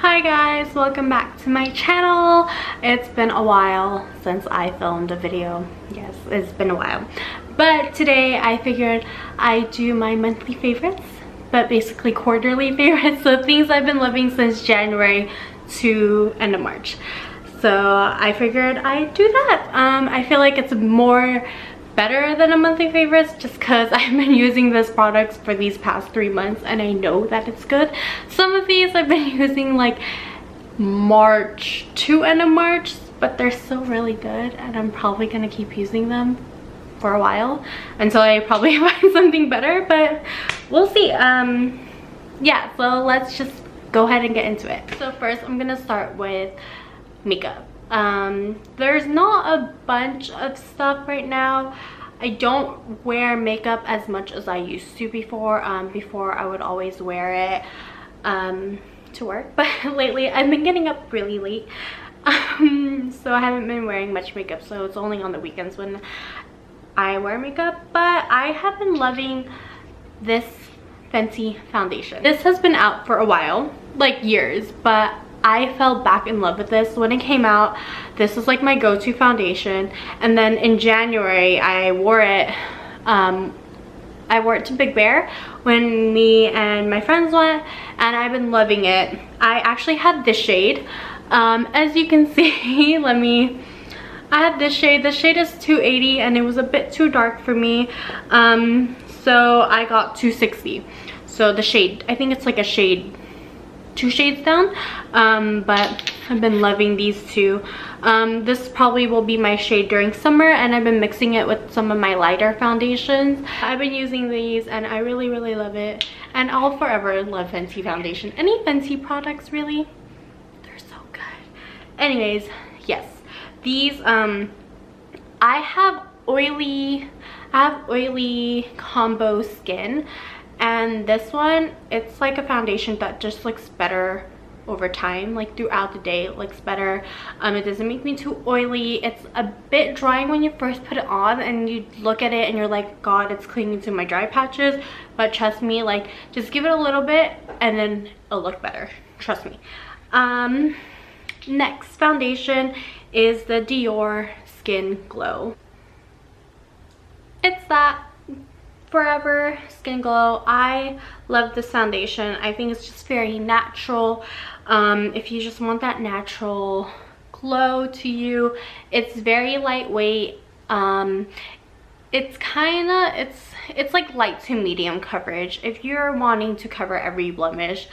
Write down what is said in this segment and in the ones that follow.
Hi guys, welcome back to my channel. It's been a while since I filmed a video. Yes, it's been a while. But today I figured I'd do my monthly favorites, but basically quarterly favorites. So things I've been loving since January to end of March. So I figured I'd do that. I feel like it's more better than a monthly favorites just because I've been using this products for these past 3 months and I know that it's good. Some of these I've been using like March to end of March, but they're still really good and I'm probably gonna keep using them for a while until I probably find something better, but we'll see. Yeah, so let's just go ahead and get into it. So first I'm gonna start with makeup. There's not a bunch of stuff right now. I don't wear makeup as much as I used to before. Before I would always wear it to work, but lately I've been getting up really late, so I haven't been wearing much makeup, so it's only on the weekends when I wear makeup. But I have been loving this Fenty foundation. This has been out for a while, like years, but I fell back in love with this when it came out. This is like my go-to foundation, and then in January I wore it to Big Bear when me and my friends went, and I've been loving it. I actually had this shade, as you can see. I had this shade. This shade is 280 and it was a bit too dark for me, so I got 260. So the shade, I think it's like a shade, 2 shades down, but I've been loving these two. This probably will be my shade during summer, and I've been mixing it with some of my lighter foundations. I've been using these and I really love it, and I'll forever love Fenty foundation. Any Fenty products really, they're so good. Anyways, yes, these I have oily combo skin, and this one, it's like a foundation that just looks better over time, like throughout the day it looks better. It doesn't make me too oily. It's a bit drying when you first put it on and you look at it and you're like, god, it's clinging to my dry patches, but trust me, like just give it a little bit and then it'll look better, trust me. Next foundation is the Dior Skin Glow. It's that Forever Skin Glow. I love this foundation. I think it's just very natural. If you just want that natural glow to you, it's very lightweight. It's like light to medium coverage. If you're wanting to cover every blemish,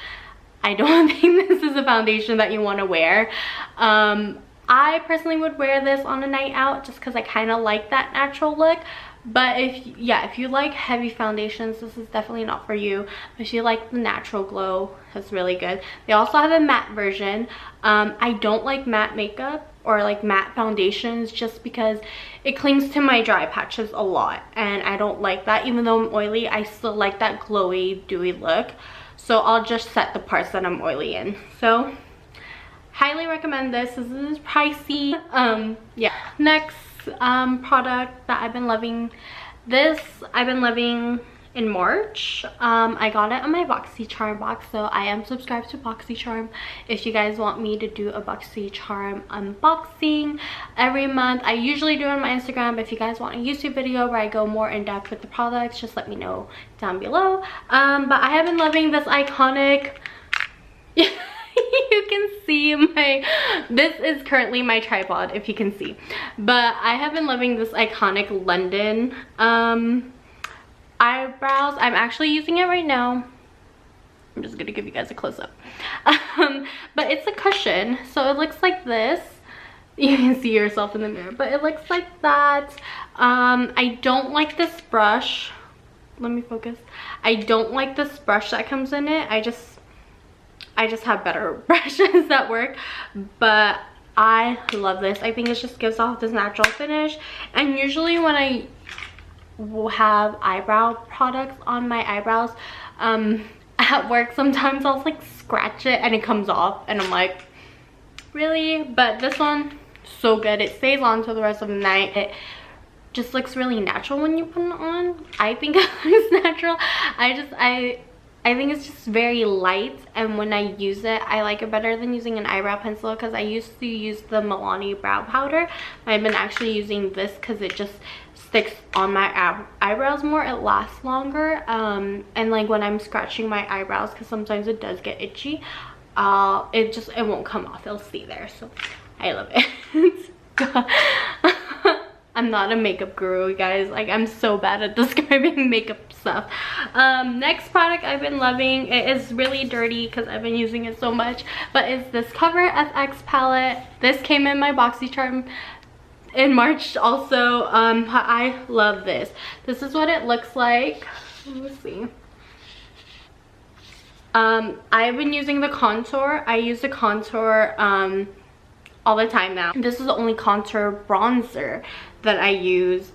I don't think this is a foundation that you want to wear. I personally would wear this on a night out just because I kind of like that natural look. But if you like heavy foundations, this is definitely not for you. If you like the natural glow, it's really good. They also have a matte version. I don't like matte makeup or like matte foundations just because it clings to my dry patches a lot, and I don't like that. Even though I'm oily, I still like that glowy, dewy look. So I'll just set the parts that I'm oily in. So highly recommend this. This is pricey. Yeah. Next product that I've been loving, I've been loving in March. I got it on my BoxyCharm box, so I am subscribed to BoxyCharm. If you guys want me to do a BoxyCharm unboxing every month, I usually do it on my Instagram, but if you guys want a YouTube video where I go more in depth with the products, just let me know down below. But I have been loving this iconic you can see this is currently my tripod if you can see, but I have been loving this iconic London eyebrows. I'm actually using it right now. I'm just gonna give you guys a close-up. But it's a cushion, so it looks like this. You can see yourself in the mirror, but it looks like that. I don't like this brush. Let me focus. I don't like this brush that comes in it. I just have better brushes that work, but I love this. I think it just gives off this natural finish, and usually when I have eyebrow products on my eyebrows at work, sometimes I'll like scratch it and it comes off and I'm like, really? But this one, so good. It stays on till the rest of the night. It just looks really natural when you put it on. I think it looks natural. I think it's just very light, and when I use it, I like it better than using an eyebrow pencil, because I used to use the Milani brow powder. I've been actually using this because it just sticks on my eyebrows more. It lasts longer, and like when I'm scratching my eyebrows, because sometimes it does get itchy, it won't come off. It'll stay there, so I love it. I'm not a makeup guru, you guys. Like, I'm so bad at describing makeup stuff. Next product I've been loving, it is really dirty because I've been using it so much, but it's this Cover FX palette. This came in my BoxyCharm in March also. I love this. This is what it looks like. Let me see. I've been using the contour. I use the contour all the time now. This is the only contour bronzer that I use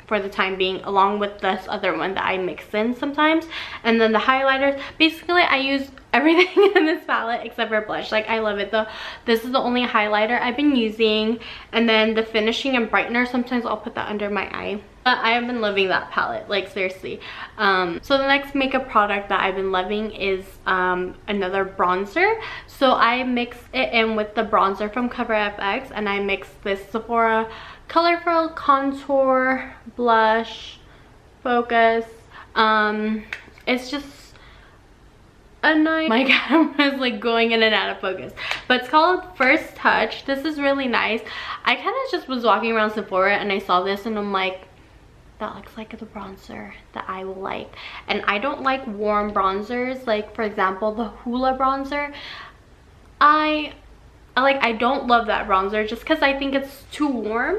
for the time being, along with this other one that I mix in sometimes. And then the highlighters. Basically, I use everything in this palette except for blush. Like, I love it though. This is the only highlighter I've been using. And then the finishing and brightener, sometimes I'll put that under my eye. But I have been loving that palette, like seriously. So the next makeup product that I've been loving is another bronzer. So I mix it in with the bronzer from Cover FX, and I mix this Sephora Colorful Contour Blush Focus. It's just a nice, my camera is like going in and out of focus, but it's called First Touch. This is really nice. I kind of just was walking around Sephora and I saw this and I'm like, that looks like the bronzer that I will like. And I don't like warm bronzers. Like, for example, the Hoola bronzer, I don't love that bronzer just because I think it's too warm.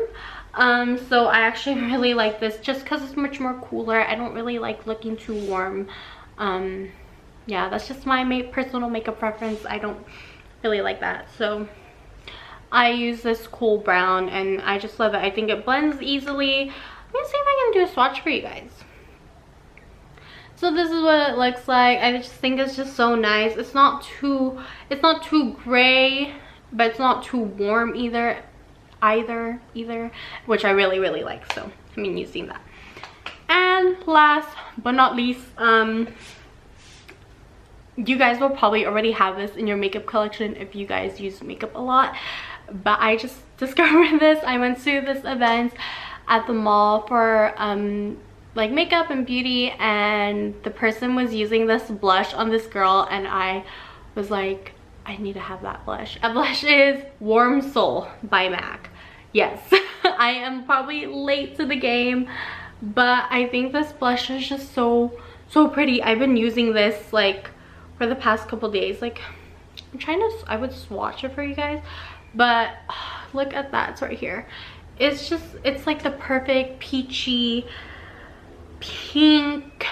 So I actually really like this just because it's much more cooler. I don't really like looking too warm. Yeah, that's just my personal makeup preference. I don't really like that. So I use this cool brown and I just love it. I think it blends easily. Let me see if I can do a swatch for you guys. So this is what it looks like. I just think it's just so nice. It's not too gray, but it's not too warm either, which I really like. So I've been using that. And last but not least, you guys will probably already have this in your makeup collection if you guys use makeup a lot, but I just discovered this. I went to this event at the mall for like makeup and beauty, and the person was using this blush on this girl, and I was like, I need to have that blush. That blush is Warm Soul by MAC. Yes, I am probably late to the game, but I think this blush is just so pretty. I've been using this like for the past couple days. Like, I'm trying to, I would swatch it for you guys, but look at that, it's right here. It's just, it's like the perfect peachy pink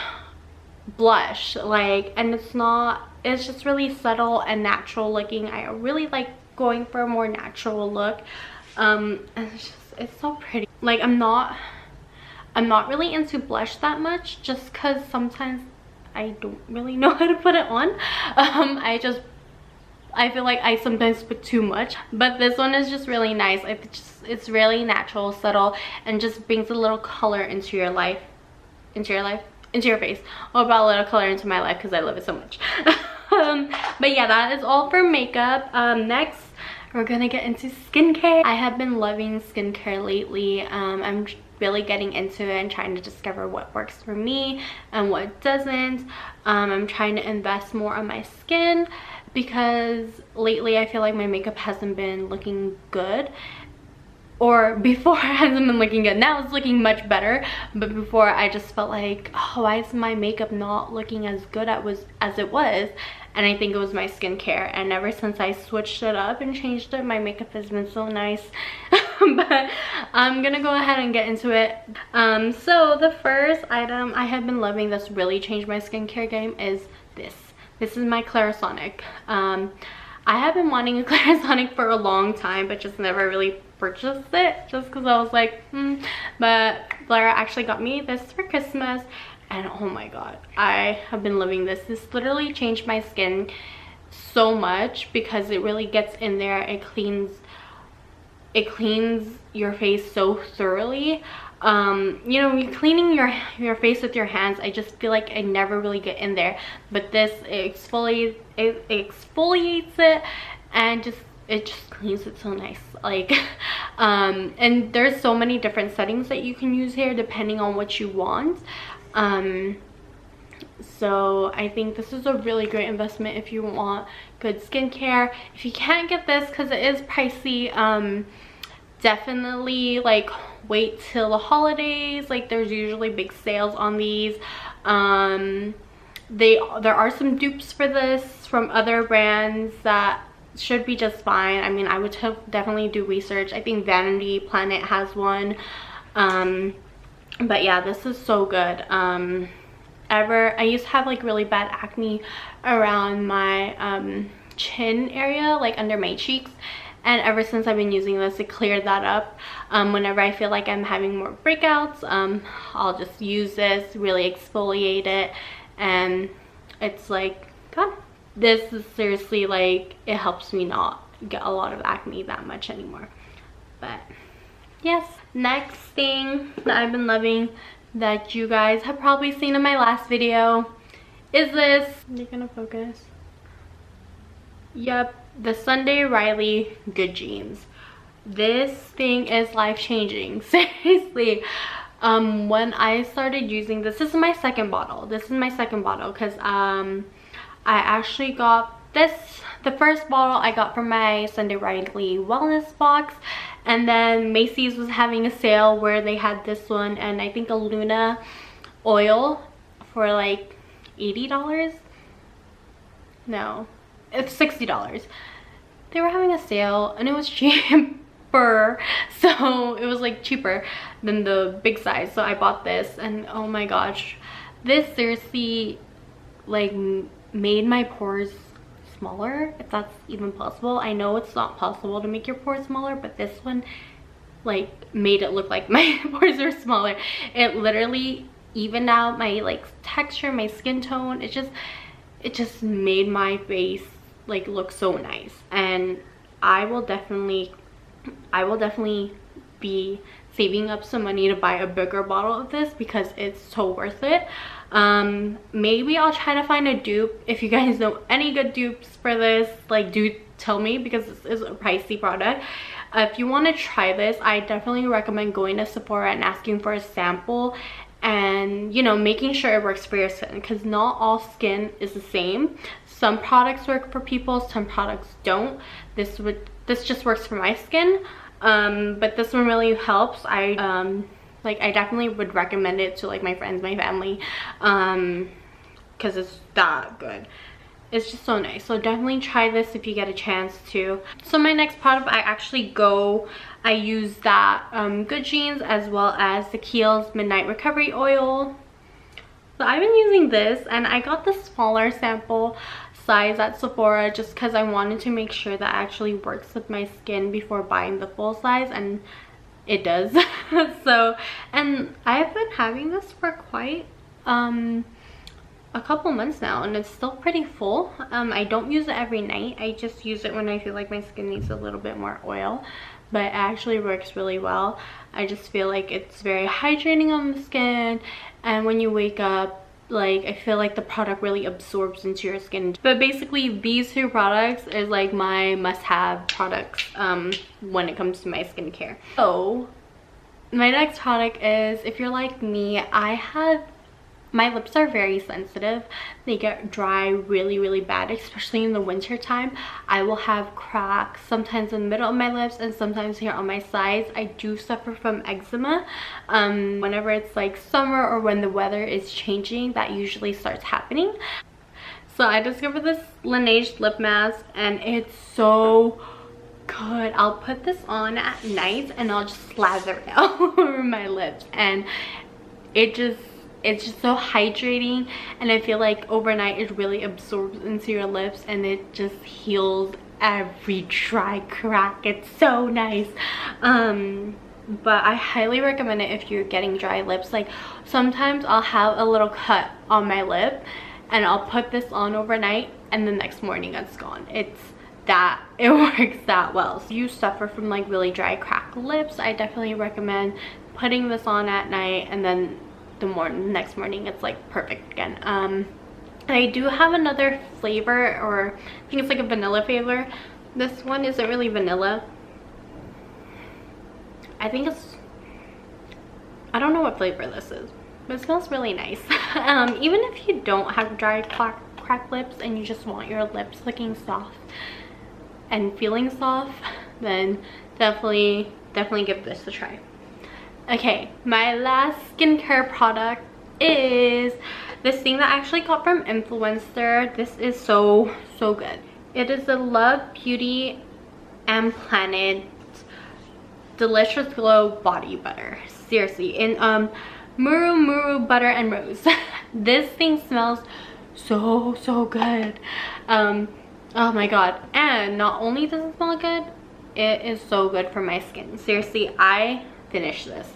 blush, like, and it's just really subtle and natural looking. I really like going for a more natural look. And it's so pretty. Like, I'm not really into blush that much, just because sometimes I don't really know how to put it on. I feel like I sometimes put too much, but this one is just really nice. It's really natural, subtle, and just brings a little color into your life, into your face. Or about a little color into my life because I love it so much. But yeah, that is all for makeup. Next, we're gonna get into skincare. I have been loving skincare lately. I'm really getting into it and trying to discover what works for me and what doesn't. I'm trying to invest more on my skin because lately I feel like my makeup hasn't been looking good. Or before, it hasn't been looking good. Now it's looking much better, but before I just felt like, oh, why is my makeup not looking as good as it was? And I think it was my skincare, and ever since I switched it up and changed it, my makeup has been so nice. But I'm gonna go ahead and get into it. So the first item I have been loving that's really changed my skincare game is this. This is my Clarisonic. I have been wanting a Clarisonic for a long time, but just never really purchased it, just because I was like, But Blair actually got me this for Christmas, and oh my god, I have been loving this. This literally changed my skin so much because it really gets in there. It cleans your face so thoroughly. you know, you cleaning your face with your hands, I just feel like I never really get in there, but this exfoliates it, and it just cleans it so nice. Like and there's so many different settings that you can use here depending on what you want. So I think this is a really great investment if you want good skincare. If you can't get this because it is pricey, definitely like wait till the holidays. Like there's usually big sales on these. There are some dupes for this from other brands that should be just fine. I mean, I would definitely do research. I think Vanity Planet has one. But yeah, this is so good. I used to have like really bad acne around my chin area, like under my cheeks, and ever since I've been using this, it cleared that up. Whenever I feel like I'm having more breakouts, I'll just use this, really exfoliate it, and it's like, God, this is seriously like, it helps me not get a lot of acne that much anymore. But yes, next thing that I've been loving that you guys have probably seen in my last video is this. You're gonna focus. Yep, the Sunday Riley Good Genes. This thing is life-changing. Seriously. When I started using this is my second bottle. This is my second bottle because I actually got this. The first bottle I got from my Sunday Riley wellness box, and then Macy's was having a sale where they had this one and I think a Luna oil for like $80. No, it's $60. They were having a sale and it was cheaper, so it was like cheaper than the big size, so I bought this, and oh my gosh, this seriously like made my pores smaller, if that's even possible. I know it's not possible to make your pores smaller, but this one like made it look like my pores are smaller. It literally evened out my like texture, my skin tone. It just made my face like look so nice, and I will definitely be saving up some money to buy a bigger bottle of this because it's so worth it. Maybe I'll try to find a dupe. If you guys know any good dupes for this, like, do tell me, because this is a pricey product. If you want to try this, I definitely recommend going to Sephora and asking for a sample, and you know, making sure it works for your skin, because not all skin is the same. Some products work for people, some products don't. This just works for my skin, but this one really helps. I definitely would recommend it to like my friends, my family, because it's that good. It's just so nice. So definitely try this if you get a chance to. So my next product, I use that Good Genes as well as the Kiehl's Midnight Recovery Oil. So I've been using this, and I got the smaller sample size at Sephora just because I wanted to make sure that actually works with my skin before buying the full size, and it does. So, and I've been having this for quite a couple months now, and it's still pretty full. I don't use it every night. I just use it when I feel like my skin needs a little bit more oil, but it actually works really well. I just feel like it's very hydrating on the skin, and when you wake up, like, I feel like the product really absorbs into your skin. But basically these two products is like my must-have products when it comes to my skincare. So my next product is, if you're like me, my lips are very sensitive. They get dry really bad, especially in the winter time. I will have cracks sometimes in the middle of my lips and sometimes here on my sides. I do suffer from eczema. Whenever it's like summer or when the weather is changing, that usually starts happening. So I discovered this Laneige lip mask, and it's so good. I'll put this on at night and I'll just slather it all over my lips, and it's just so hydrating, and I feel like overnight it really absorbs into your lips and it just heals every dry crack. It's so nice. But I highly recommend it if you're getting dry lips. Like, sometimes I'll have a little cut on my lip and I'll put this on overnight, and the next morning it's gone. It works that well. So if you suffer from like really dry cracked lips, I definitely recommend putting this on at night, and then the next morning it's like perfect again. I do have another flavor, or I think it's like a vanilla flavor. This one isn't really vanilla. I think it's, I don't know what flavor this is, but it smells really nice. Even if you don't have dry cracked lips and you just want your lips looking soft and feeling soft, then definitely give this a try. Okay, my last skincare product is this thing that I actually got from Influencer. This is so good. It is the Love Beauty and Planet Delicious Glow Body Butter. Seriously, in Muru Butter and Rose. This thing smells so good. Oh my god. And not only does it smell good, it is so good for my skin. Seriously, I finished this.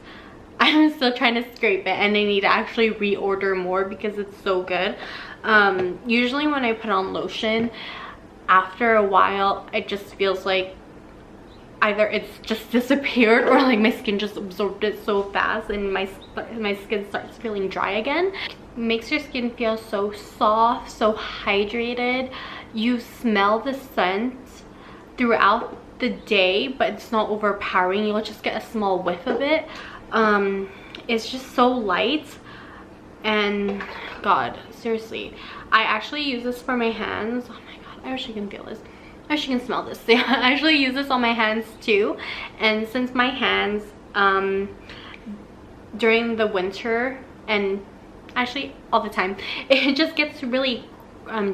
I'm still trying to scrape it, and I need to actually reorder more because it's so good. Usually when I put on lotion, after a while it just feels like either it's just disappeared or like my skin just absorbed it so fast and my skin starts feeling dry again. It makes your skin feel so soft, so hydrated. You smell the scent throughout the day, but it's not overpowering. You'll just get a small whiff of it. It's just so light, and god, seriously, I actually use this for my hands. Oh my god, I wish you can feel this. I wish you can smell this. Yeah, I actually use this on my hands too, and since my hands during the winter, and actually all the time, it just gets really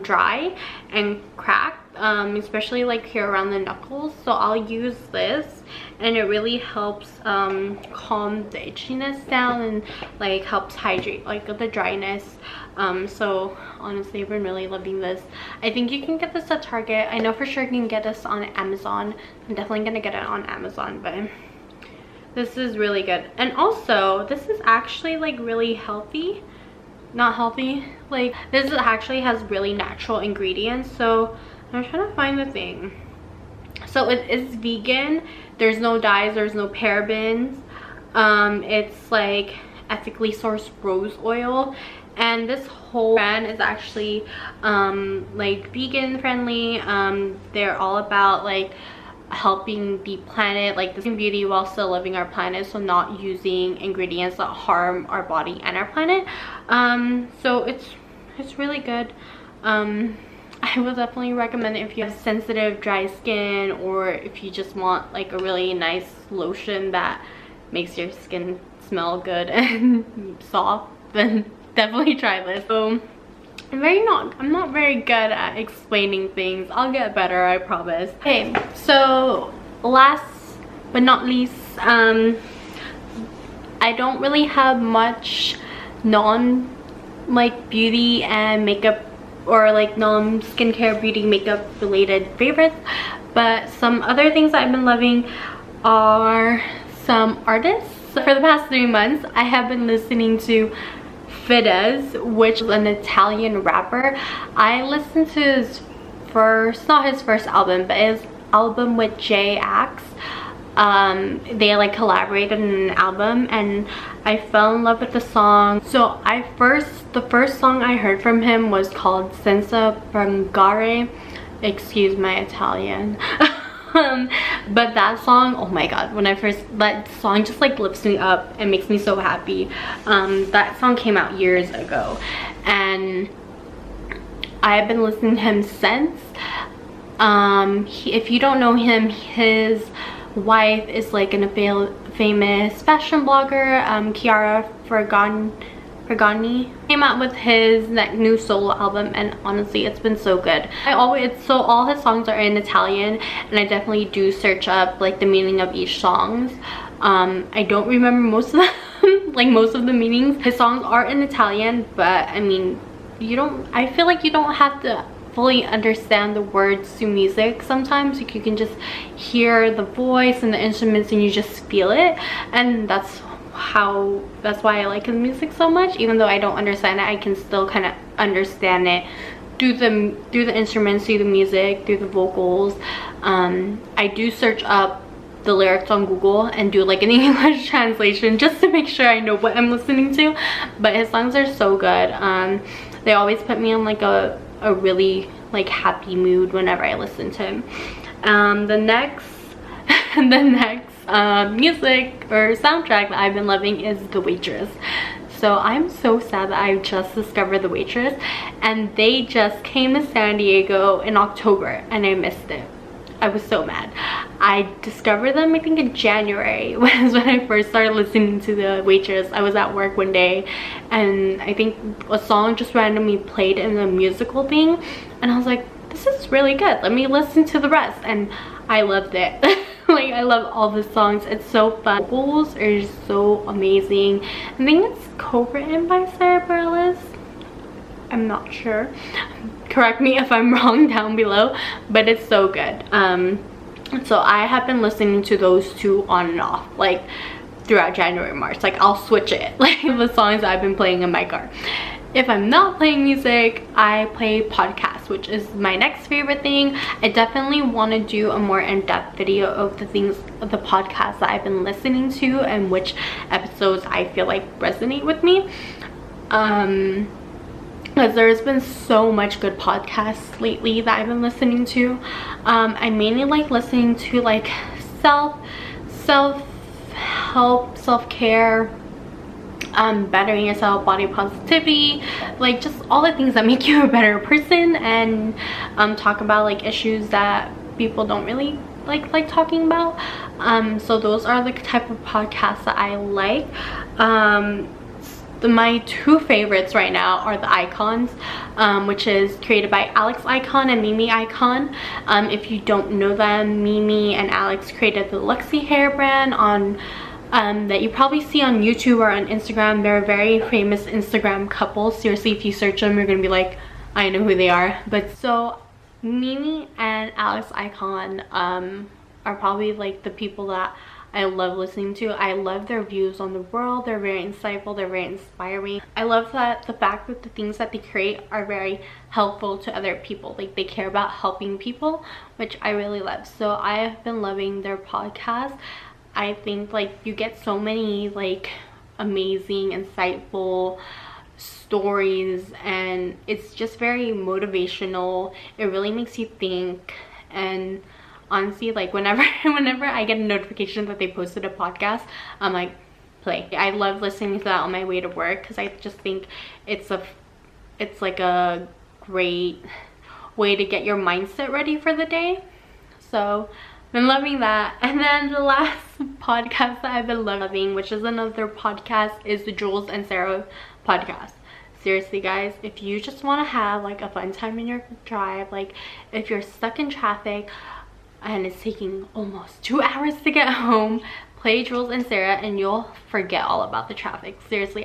dry and cracked, especially like here around the knuckles. So I'll use this, and it really helps calm the itchiness down and like helps hydrate like the dryness. So honestly, I've been really loving this. I think you can get this at Target. I know for sure you can get this on Amazon. I'm definitely gonna get it on Amazon, but this is really good. And also, this is actually like really healthy. Not healthy, like this actually has really natural ingredients. So I'm trying to find the thing. So it is vegan, there's no dyes, there's no parabens. It's like ethically sourced rose oil, and this whole brand is actually like vegan friendly. They're all about like helping the planet, like this beauty while still living our planet, so not using ingredients that harm our body and our planet. So it's really good. I would definitely recommend it if you have sensitive dry skin, or if you just want like a really nice lotion that makes your skin smell good and soft, then definitely try this. So I'm not very good at explaining things. I'll get better, I promise. Okay, so last but not least, I don't really have much like beauty and makeup, or like skincare beauty makeup related favorites, but some other things that I've been loving are some artists. So for the past 3 months, I have been listening to Fedez, which is an Italian rapper. I listened to his first, not his first album, but his album with J-Ax. They like collaborated in an album, and I fell in love with the song. So the first song I heard from him was called Senza Parlare. Excuse my Italian. But that song, oh my god, that song just like lifts me up and makes me so happy. That song came out years ago, and I have been listening to him since. If you don't know him, his wife is like a famous fashion blogger, Chiara Ferragni. Came out with his new solo album, and honestly, it's been so good. So all his songs are in Italian, and I definitely do search up like the meaning of each songs. I don't remember most of them, like most of the meanings. His songs are in Italian, but I mean, I feel like you don't have to fully understand the words to music sometimes. Like, you can just hear the voice and the instruments and you just feel it, and that's why I like his music so much. Even though I don't understand it, I can still kind of understand it through the instruments, through the music, through the vocals. I do search up the lyrics on Google and do like an English translation just to make sure I know what I'm listening to. But his songs are so good. They always put me in like a really like happy mood whenever I listen to him. The next music or soundtrack that I've been loving is The Waitress. So I'm so sad that I just discovered The Waitress, and they just came to San Diego in October and I missed it. I was so mad. I discovered them I think in January was when I first started listening to The Waitress. I was at work one day and I think a song just randomly played in the musical thing and I was like, this is really good, let me listen to the rest, and I loved it. Like, I love all the songs. It's so fun. The vocals are so amazing. I think it's co-written by Sara Bareilles. I'm not sure. Correct me if I'm wrong down below, but it's so good. So I have been listening to those two on and off, like throughout January, March. Like, I'll switch it, like the songs I've been playing in my car. If I'm not playing music, I play podcasts, which is my next favorite thing. I definitely want to do a more in-depth video of the podcasts that I've been listening to and which episodes I feel like resonate with me. Because there's been so much good podcasts lately that I've been listening to. I mainly like listening to like self-help, self-care, bettering yourself, body positivity, like just all the things that make you a better person, and talk about like issues that people don't really like talking about. So those are the type of podcasts that I like. My two favorites right now are the Icons, which is created by Alex Icon and Mimi Icon. If you don't know them, Mimi and Alex created the Luxie hair brand on that you probably see on YouTube or on Instagram. They're a very famous Instagram couple. Seriously, if you search them, you're gonna be like, I know who they are. But so Mimi and Alex Icon are probably like the people that I love listening to. I love their views on the world. They're very insightful, they're very inspiring. I love that the fact that the things that they create are very helpful to other people. Like, they care about helping people, which I really love. So I have been loving their podcast. I think like you get so many like amazing, insightful stories, and it's just very motivational. It really makes you think. And honestly, like whenever I get a notification that they posted a podcast, I'm like, play. I love listening to that on my way to work because I just think it's like a great way to get your mindset ready for the day. So been loving that. And then the last podcast that I've been loving, which is another podcast, is the Jules and Sarah podcast. Seriously guys, if you just want to have like a fun time in your drive, like if you're stuck in traffic and it's taking almost 2 hours to get home, play Jules and Sarah and you'll forget all about the traffic. Seriously,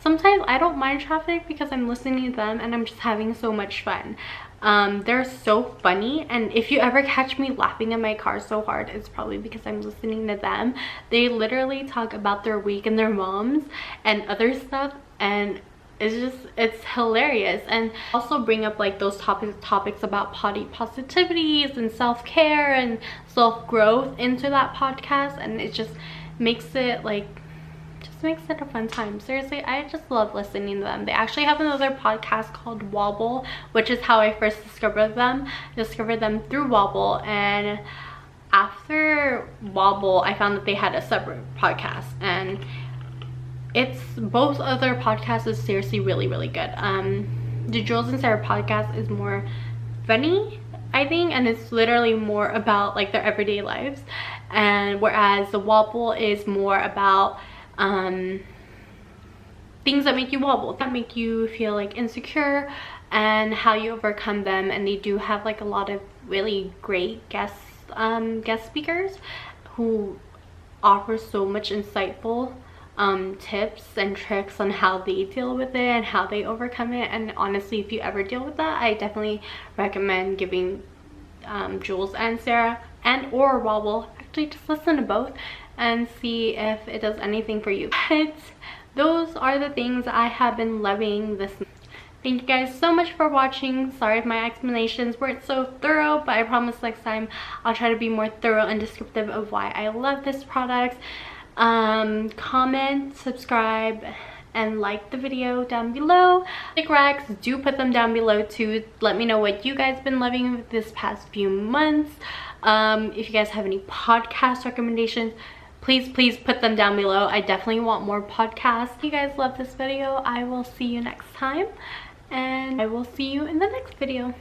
sometimes I don't mind traffic because I'm listening to them and I'm just having so much fun. They're so funny, and if you ever catch me laughing in my car so hard, it's probably because I'm listening to them. They literally talk about their week and their moms and other stuff, and it's hilarious. And also bring up like those topics about body positivities and self-care and self-growth into that podcast, and it just makes it a fun time. Seriously, I just love listening to them. They actually have another podcast called Wobble, which is how I first discovered them. I discovered them through Wobble, and after Wobble I found that they had a separate podcast, and both other podcasts is seriously really good. The Jules and Sarah podcast is more funny, I think, and it's literally more about like their everyday lives, and whereas the Wobble is more about things that make you wobble, that make you feel like insecure, and how you overcome them. And they do have like a lot of really great guest speakers who offer so much insightful tips and tricks on how they deal with it and how they overcome it. And honestly, if you ever deal with that, I definitely recommend giving Jules and Sarah or Wobble, actually just listen to both and see if it does anything for you. But those are the things I have been loving this. Thank you guys so much for watching. Sorry if my explanations weren't so thorough, but I promise next time I'll try to be more thorough and descriptive of why I love this product. Comment, subscribe, and like the video down below. Stick racks, do put them down below too. Let me know what you guys been loving this past few months. If you guys have any podcast recommendations, please put them down below. I definitely want more podcasts. If you guys love this video, I will see you next time, and I will see you in the next video.